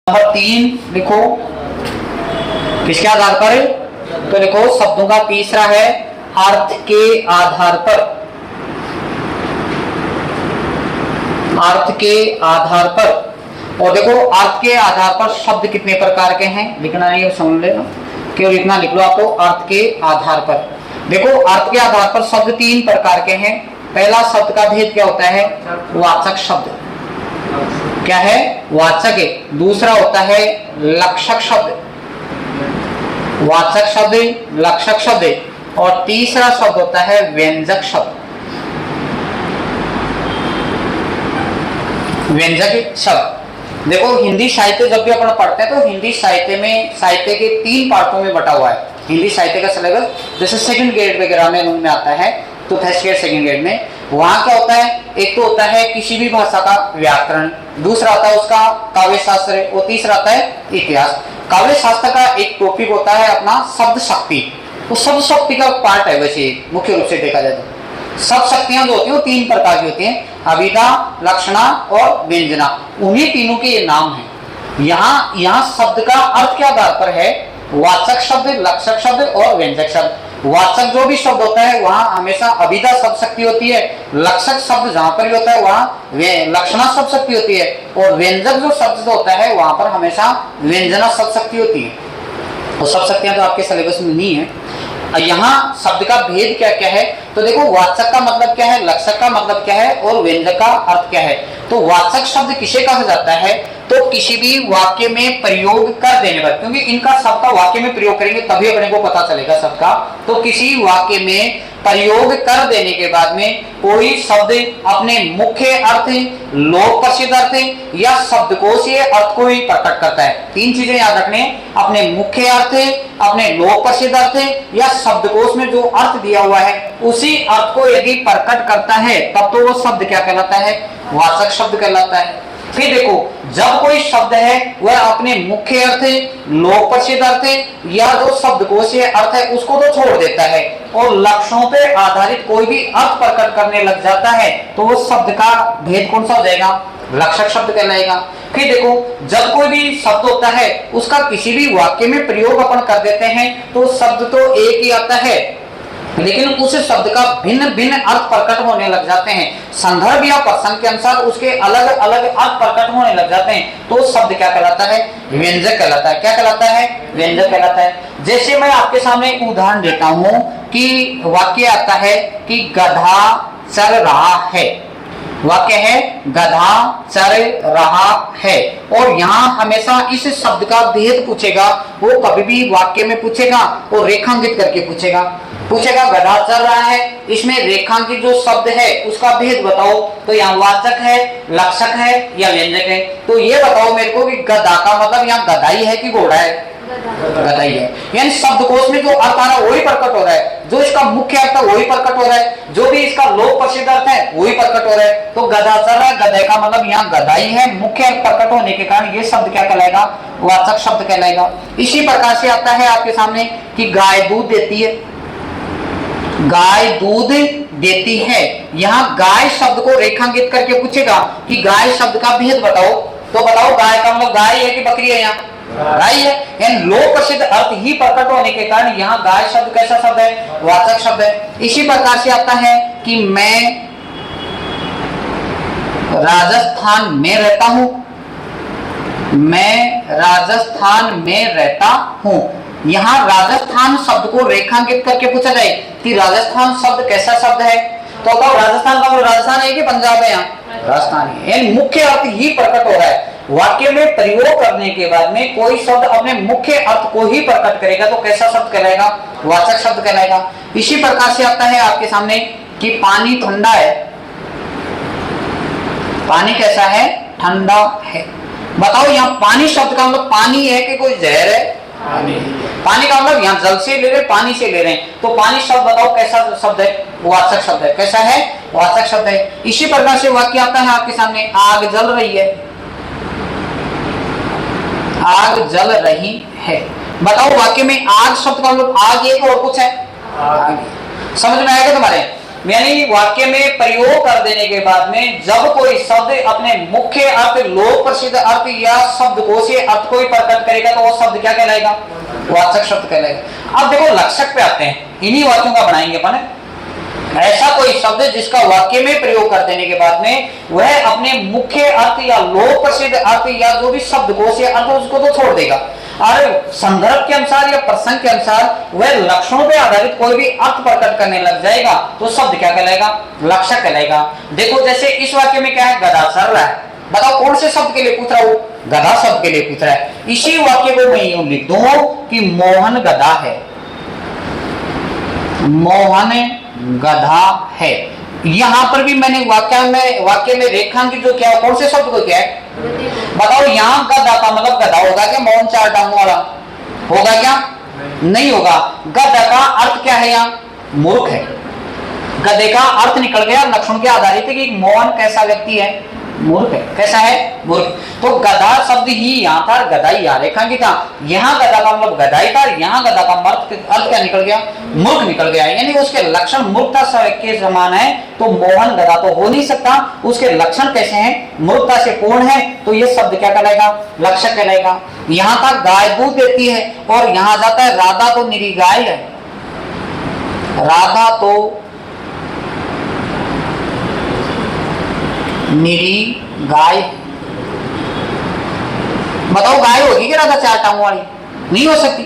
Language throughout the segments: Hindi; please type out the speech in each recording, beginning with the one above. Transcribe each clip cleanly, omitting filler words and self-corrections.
नंबर 3 लिखो किसके आधार पर, तो लिखो शब्दों का तीसरा है अर्थ के आधार पर। अर्थ के आधार पर, और देखो अर्थ के आधार पर शब्द कितने प्रकार के हैं, लिखना नहीं समझ लेना, केवल इतना लिख लो आपको अर्थ के आधार पर। देखो अर्थ के आधार पर शब्द 3 प्रकार के हैं। पहला शब्द का भेद क्या होता है, वाचक शब्द, क्या है, वाचक है। दूसरा होता है लक्षक शब्द, वाचक शब्द, लक्षक शब्द, और तीसरा शब्द होता है व्यंजक शब्द, व्यंजक शब्द। देखो हिंदी साहित्य जब भी अपन पढ़ते हैं तो हिंदी साहित्य में साहित्य के 3 पार्टों में बटा हुआ है। हिंदी साहित्य का सिलेबस जैसे सेकंड ग्रेड वगैरह में उनमें आता है, तो फर्स्ट ग्रेड सेकंड ग्रेड में वहां क्या होता है, एक तो होता है किसी भी भाषा का व्याकरण, दूसरा होता है उसका काव्य शास्त्र, और तीसरा आता है इतिहास। काव्य शास्त्र का एक टॉपिक होता है अपना शब्द शक्ति, वो शब्द शक्ति का पार्ट है। वैसे मुख्य रूप से देखा जाए तो शब्द शक्तियां जो होती है वो 3 प्रकार की होती हैं, अभिधा, लक्षणा और व्यंजना। उन्हीं तीनों के ये नाम हैं। यहाँ शब्द का अर्थ के आधार पर है वाचक शब्द, लक्षक शब्द और व्यंजक शब्द। वाचक जो भी शब्द होता है वहां हमेशा अभिधा शब्द शक्ति होती है, लक्षक शब्द जहां पर भी होता है वहां लक्षणा शब्द शक्ति होती है, और व्यंजक जो शब्द होता है वहां पर हमेशा व्यंजना शब्द शक्ति होती है। और शब्द शक्तियां तो आपके सिलेबस में नहीं है। यहाँ शब्द का भेद क्या क्या है, तो देखो वाचक का मतलब क्या है, लक्षक का मतलब क्या है, और व्यंजक का अर्थ क्या है। तो वाचक शब्द किसे कहा जाता है, तो किसी भी वाक्य में प्रयोग कर देने पर, क्योंकि इनका शब्द का वाक्य में प्रयोग करेंगे तभी अपने को पता चलेगा शब्द का। तो किसी वाक्य में प्रयोग कर देने के बाद में कोई शब्द अपने मुख्य अर्थ, लोक प्रसिद्ध अर्थ या शब्दकोशीय अर्थ को ही प्रकट करता है। 3 चीजें याद रखने, अपने मुख्य अर्थ, अपने लोक प्रसिद्ध अर्थ या शब्दकोश में जो अर्थ दिया हुआ है उसी अर्थ को यदि प्रकट करता है तब तो वो शब्द क्या कहलाता है, वाचक शब्द कहलाता है। फिर देखो जब कोई शब्द है वह अपने मुख्य अर्थ, लोक प्रसिद्ध अर्थ या जो शब्दकोशीय अर्थ है उसको तो छोड़ देता है और लक्षणों पे आधारित कोई भी अर्थ प्रकट करने लग जाता है तो वो शब्द का भेद कौन सा हो जाएगा, लक्षक शब्द कहलाएगा। फिर देखो जब कोई भी शब्द होता है उसका किसी भी वाक्य में प्रयोग अपन कर देते हैं तो शब्द तो एक ही आता है, लेकिन उस शब्द का भिन्न भिन्न अर्थ प्रकट होने लग जाते हैं। संदर्भ या प्रसंग के अनुसार उसके अलग अलग अर्थ प्रकट होने लग जाते हैं तो शब्द क्या कहलाता है, व्यंजक कहलाता है। क्या कहलाता है, व्यंजक कहलाता है। जैसे मैं आपके सामने एक उदाहरण देता हूं कि वाक्य आता है कि गधा चल रहा है, वाक्य है गधा चल रहा है, और यहाँ हमेशा इस शब्द का भेद पूछेगा, वो कभी भी वाक्य में पूछेगा और रेखांकित करके पूछेगा गधा चल रहा है, इसमें रेखांकित जो शब्द है उसका भेद बताओ, तो यहाँ वाचक है, लक्षक है या व्यंजक है। तो ये बताओ मेरे को कि गधा का मतलब यहाँ गधाई है कि घोड़ा है, गधाई है। यानी शब्दकोश में जो अर्थ आ रहा है वही प्रकट हो रहा है, जो इसका मुख्य अर्थ है वही प्रकट हो रहा है, जो भी इसका लोक प्रसिद्ध अर्थ है वही प्रकट हो रहा है। तो गधा चल रहा है, गधे का मतलब यहाँ गधाई है, मुख्य अर्थ प्रकट होने के कारण ये शब्द क्या कहलाएगा, वाचक शब्द कहलाएगा। इसी प्रकार से आता है आपके सामने कि गाय दूध देती है, गाय दूध देती है। यहाँ गाय शब्द को रेखांकित करके पूछेगा कि गाय शब्द का भेद बताओ, तो बताओ गाय का मतलब गाय है कि बकरी है, यहाँ गाय है। यानी लोक प्रसिद्ध अर्थ ही प्रकट होने के कारण यहाँ गाय शब्द कैसा शब्द है, वाचक शब्द है। इसी प्रकार से आता है कि मैं राजस्थान में रहता हूं, मैं राजस्थान में रहता हूं। यहाँ राजस्थान शब्द को रेखांकित करके पूछा जाए कि राजस्थान शब्द कैसा शब्द है, तो बताओ राजस्थान का मतलब राजस्थान है कि पंजाब है, यहाँ राजस्थान है। यानी मुख्य अर्थ ही प्रकट हो रहा है। वाक्य में प्रयोग करने के बाद में कोई शब्द अपने मुख्य अर्थ को ही प्रकट करेगा तो कैसा शब्द कहलाएगा, वाचक शब्द कहलाएगा। इसी प्रकार से आता है आपके सामने कि पानी ठंडा है, पानी कैसा है, ठंडा है। बताओ यहाँ पानी शब्द का मतलब पानी है कि कोई जहर है, पानी का मतलब यहाँ जल से ले रहे, पानी से ले रहे हैं, तो पानी शब्द बताओ कैसा शब्द है, वाचक शब्द है। कैसा है, वाचक शब्द है। इसी प्रकार से वाक्य आता है आपके सामने आग जल रही है, आग जल रही है। बताओ वाक्य में आग शब्द का मतलब आग एक और कुछ है, आग। समझ में आएगा तुम्हारे। यानी वाक्य में प्रयोग कर देने के बाद में जब कोई शब्द अपने मुख्य अर्थ, लोक प्रसिद्ध अर्थ या शब्दकोश से अर्थ को ही प्रकट करेगा तो वो शब्द क्या कहलाएगा? वाचक शब्द कहलाएगा। अब देखो लक्षक पे आते हैं, इन्हीं वाक्यों का बनाएंगे अपन। ऐसा कोई शब्द जिसका वाक्य में प्रयोग कर देने के बाद में वह अपने मुख्य अर्थ या लोक प्रसिद्ध अर्थ या जो भी शब्दकोश या अर्थ उसको तो छोड़ देगा, और संदर्भ के अनुसार या प्रसंग के अनुसार वह लक्षणों पे आधारित कोई भी अर्थ प्रकट करने लग जाएगा तो शब्द क्या कहलाएगा? लक्षक कहलाएगा। देखो जैसे इस वाक्य में क्या है? गधा चल रहा है। बताओ कौन से शब्द के लिए पूछ रहा हूं? गधा शब्द के लिए पूछ रहा है। इसी वाक्य को मैं यूं लिख दूं कि मोहन गधा है। मोहन गधा है। यहां पर भी मैंने वाक्य में रेखांकित जो क्या, कौन से शब्द को क्या है? बताओ यहां गधा का मतलब गधा होगा क्या? मोहन चार टांगों वाला होगा क्या? नहीं होगा। गधा का अर्थ क्या है? यहाँ मूर्ख है। गधे का अर्थ निकल गया लक्षण के आधारित कि मोहन कैसा व्यक्ति है? मूर्ख है। कैसा है? मूर्ख। तो गधा शब्द ही यहाँ था, गधा ही यहाँ रेखांकित था। यहाँ गधा का मतलब गधा ही था, यहाँ गधा का अर्थ क्या निकल गया? मूर्ख निकल गया। यानी उसके लक्षण मूर्खता के समान है, तो मोहन गधा तो हो नहीं सकता। उसके लक्षण कैसे हैं? मूर्खता से पूर्ण है, तो ये शब्द क्या कहलाएगा? लक्षक कहलाएगा। यहाँ था गाय दूध देती है, और यहाँ जाता है राधा तो निरी गाय है। राधा तो निरी गाय। बताओ गाय होगी कि राधा चार टांगों वाली? नहीं हो सकती।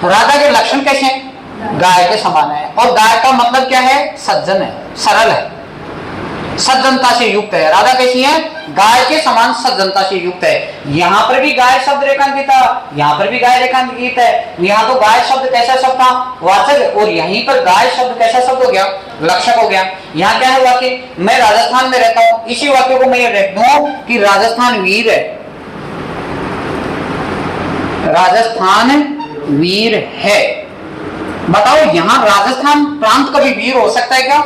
राधा के लक्षण कैसे हैं? गाय के समान है। और गाय का मतलब क्या है? सज्जन है, सरल है, सज्जनता से युक्त है। राधा कैसी है? गाय के समान सज्जनता से युक्त है। यहाँ पर भी गाय शब्द रेखांकित था, यहाँ पर भी गाय रेखांकित है। यहाँ तो गाय शब्द कैसा शब्द था? वाचक। और यहीं पर गाय शब्द कैसा शब्द हो गया? लक्षक हो गया। यहाँ क्या है वाक्य? मैं राजस्थान में रहता हूँ। इसी वाक्य को मैं ये रख दूं कि राजस्थान वीर है। राजस्थान वीर है। बताओ यहाँ राजस्थान प्रांत कभी वीर हो सकता है क्या?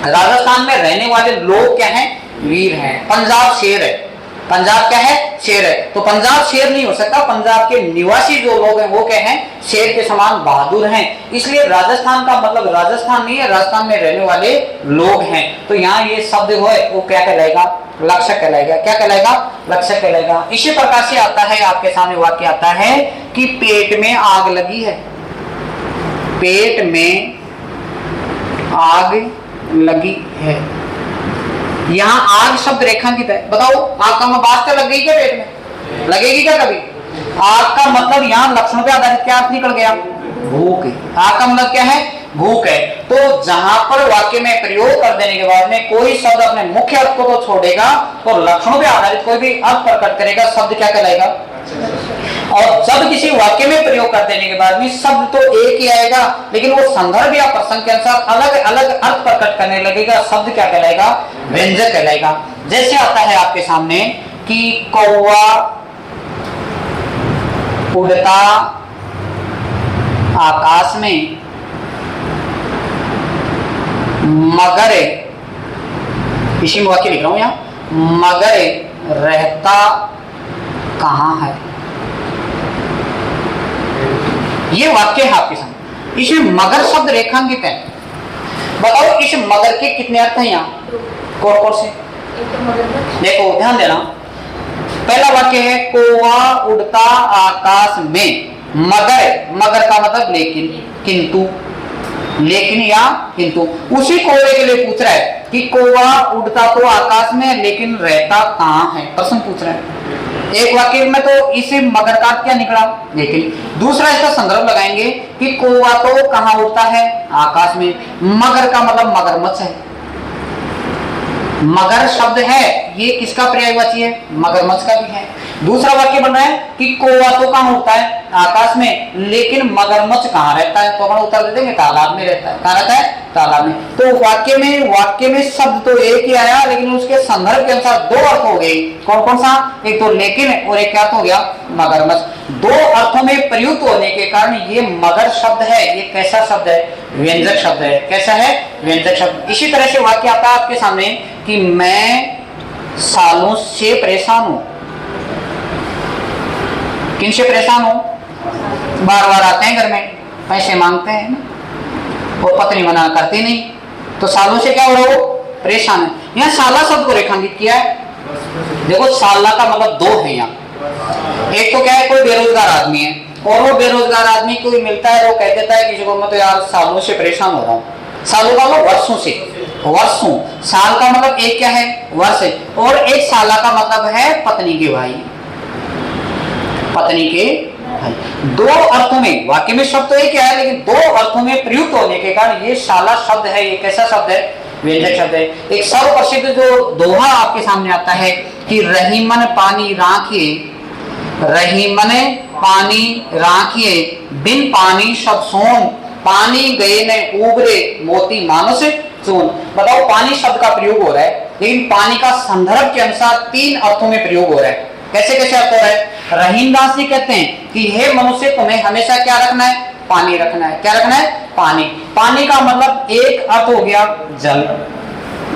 राजस्थान में रहने वाले लोग क्या हैं? वीर हैं। पंजाब शेर है। पंजाब क्या है? शेर है। तो पंजाब शेर नहीं हो सकता। पंजाब के निवासी जो लोग हैं वो क्या हैं? शेर के समान बहादुर हैं। इसलिए राजस्थान का मतलब राजस्थान नहीं है, राजस्थान में रहने वाले लोग हैं। तो यहाँ ये शब्द वो क्या कहलाएगा? लक्षक कहलाएगा। क्या कहलाएगा? लक्षक कहलाएगा। इसी प्रकार से आता है, आपके सामने वाक्य आता है कि पेट में आग लगी है। पेट में आग लगी है। यहाँ आग शब्द रेखांकित है। बताओ आग का वास्तव लग गई क्या? पेट में लगेगी क्या कभी? आग का मतलब यहाँ लक्षणों पे आधारित क्या अर्थ निकल गया? भूख। आग का मतलब क्या है? भूख है। तो जहां पर वाक्य में प्रयोग कर देने के बाद में कोई शब्द अपने मुख्य अर्थ को तो छोड़ेगा, तो लक्षणों पे आधारित कोई भी अर्थ प्रकट करेगा, शब्द क्या कहलाएगा? और जब किसी वाक्य में प्रयोग कर देने के बाद में शब्द तो एक ही आएगा, लेकिन वो संदर्भ या प्रसंग के अनुसार अलग अलग अर्थ प्रकट करने लगेगा, शब्द क्या कहलाएगा? व्यंजक कहलाएगा। जैसे आता है आपके सामने कि कौवा उड़ता आकाश में, मगर, इसी में वाक्य लिख रहा हूं यहां, मगर रहता कहां है? ये वाक्य है आपके सामने। इसमें मगर शब्द रेखांकित है। बताओ इस मगर के कितने अर्थ हैं यहाँ? कौन कौन से? देखो ध्यान देना। पहला वाक्य है कौवा उड़ता आकाश में, मगर, मगर का मतलब लेकिन, किंतु, लेकिन या किंतु। उसी कौवे के लिए पूछ रहा है कि कौवा उड़ता तो आकाश में लेकिन रहता कहां है? प्रश्न पूछ रहा है। एक वाक्य में तो इसे मगर का क्या निकला? लेकिन। दूसरा इसका संदर्भ लगाएंगे कि कौवा तो कहां उड़ता है? आकाश में। मगर का मतलब मगरमच्छ है। मगर शब्द है, ये किसका पर्यायवाची है? मगरमच्छ का भी है। दूसरा वाक्य बन रहा है कि कौवा तो कहां उड़ता है? आकाश में, लेकिन मगरमच्छ कहां रहता है? तो अपन उत्तर दे देंगे तालाब में रहता है। कहां रहता है? तालाब में। तो वाक्य में शब्द तो एक ही आया, लेकिन उसके संदर्भ के अनुसार दो अर्थ हो गए। कौन कौन सा? एक तो लेकिन और एक क्या हो गया? मगरमच्छ। दो अर्थों में प्रयुक्त होने के कारण ये मगर शब्द है, ये कैसा शब्द है? व्यंजक शब्द है। कैसा है? व्यंजक शब्द। इसी तरह से वाक्य आता है आपके सामने कि मैं सालों से परेशान हूं। किन से परेशान हूं? बार बार आते हैं घर में, पैसे मांगते हैं और पत्नी मना करती नहीं, तो सालों से क्या हो रहा है वो परेशान है। यहाँ साला शब्द को रेखांकित किया है। देखो साला का मतलब दो है यहाँ। एक तो क्या है, कोई बेरोजगार आदमी है और वो बेरोजगार आदमी कोई मिलता है तो कह देता है किसी को मैं तो यार सालों से परेशान हो रहा हूँ। सालों का मतलब वर्षों से, वर्षों। साल का मतलब एक क्या है, वर्ष है। और एक साला का मतलब है पत्नी के भाई, पत्नी के भाई। दो अर्थों में, वाक्य में शब्द तो एक है लेकिन दो अर्थों में प्रयुक्त होने के कारण ये साला शब्द है। ये कैसा शब्द है, व्यंजक शब्द है। एक सर्वप्रसिद्ध जो दोहा आपके सामने आता है कि रहीमन पानी राखिए, रहीमन पानी राखिए, बिन पानी सब सोन, पानी गए न उबरे मोती मानस चून। बताओ पानी शब्द का प्रयोग हो रहा है लेकिन पानी का संदर्भ के अनुसार तीन अर्थों में प्रयोग हो रहा है। कैसे कैसे अर्थ हो रहा है? रहीमदास जी कहते हैं कि हे मनुष्य तुम्हें हमेशा क्या रखना है, पानी रखना है। क्या रखना है? पानी। पानी का मतलब एक अर्थ हो गया जल,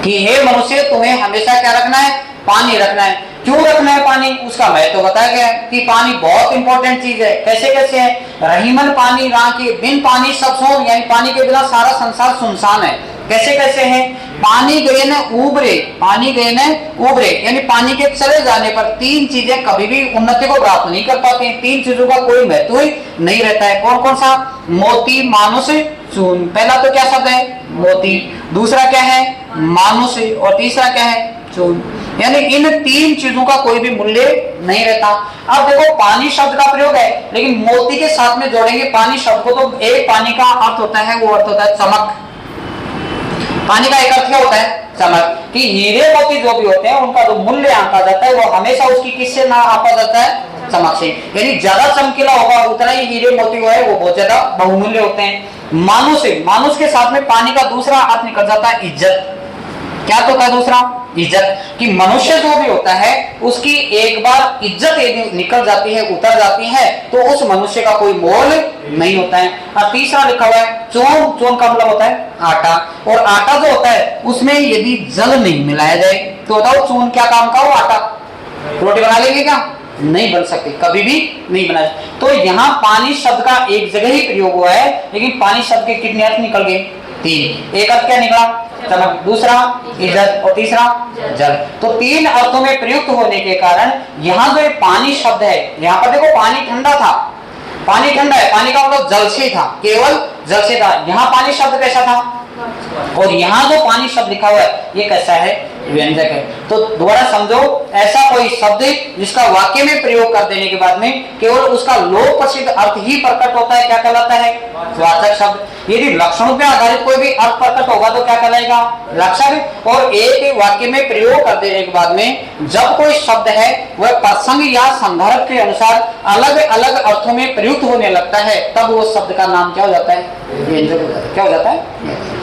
कि हे मनुष्य तुम्हें हमेशा क्या रखना है, पानी रखना है। क्यों रखना है पानी, उसका महत्व तो बताया गया है कि पानी बहुत इंपॉर्टेंट चीज है। कैसे कैसे है? रहीमन पानी राखिए, बिन पानी सब सोन, यानी पानी के बिना सारा संसार सुनसान है। कैसे कैसे है? पानी गए न उबरे, पानी गए न उबरे, यानी पानी के चले जाने पर तीन चीजें कभी भी उन्नति को प्राप्त नहीं कर पाती। तीन चीजों का कोई महत्व ही नहीं रहता है। कौन कौन सा? मोती मानुष चून। पहला तो क्या शब्द है, मोती। दूसरा क्या है, मानुष। और तीसरा क्या है, चून। यानी इन तीन चीजों का कोई भी मूल्य नहीं रहता। अब देखो पानी शब्द का प्रयोग है लेकिन मोती के साथ में जोड़ेंगे पानी शब्द को तो एक पानी का अर्थ होता है, वो अर्थ होता है चमक। पानी का एक अर्थ क्या होता है, चमक। कि हीरे मोती जो भी होते हैं उनका जो मूल्य आंका जाता है वो हमेशा उसकी किससे ना आंका जाता है, चमक से। यानी ज्यादा चमकीला होगा उतना ही हीरे मोती जो है वो बहुत ज्यादा बहुमूल्य होते हैं। मानुष, मानुष के साथ में पानी का दूसरा अर्थ निकल जाता है इज्जत। क्या तो क्या दूसरा, इज्जत। कि मनुष्य जो भी होता है उसकी एक बार इज्जत यदि निकल जाती है, उतर जाती है, तो उस मनुष्य का कोई मोल नहीं होता है। और तीसरा लिखा हुआ है चून। चून का मतलब होता है आटा। और आटा जो होता है उसमें यदि जल नहीं मिलाया जाए तो बताओ चून क्या काम का हो, आटा। रोटी बना लेंगे क्या, नहीं बन सकती, कभी भी नहीं बना। तो यहाँ पानी शब्द का एक जगह ही प्रयोग हुआ है लेकिन पानी शब्द के कितने अर्थ निकल गए, तीन। एक अर्थ क्या निकला, चमक। दूसरा इज्जत। और तीसरा जल। तो तीन अर्थों में प्रयुक्त होने के कारण यहाँ जो पानी शब्द है, यहाँ पर देखो पानी ठंडा था, पानी ठंडा है, पानी का मतलब जल से था, केवल जल से था। यहाँ पानी शब्द कैसा था और यहाँ जो पानी शब्द लिखा हुआ है ये कैसा है, व्यंजक है। तो दोबारा समझो, ऐसा कोई शब्द जिसका वाक्य में प्रयोग कर देने के बाद में केवल उसका लोक प्रसिद्ध अर्थ ही प्रकट होता है, क्या कहलाता है, वाचक शब्द। यदि लक्षणों पर आधारित कोई भी अर्थ प्रकट होगा तो क्या कहलाएगा, लक्षण। और एक वाक्य में प्रयोग कर देने के बाद में जब कोई शब्द है वह प्रसंग या संदर्भ के अनुसार अलग अलग अर्थों में प्रयुक्त होने लगता है तब वो शब्द का नाम क्या हो जाता है, व्यंजक हो जाता है। क्या हो जाता है?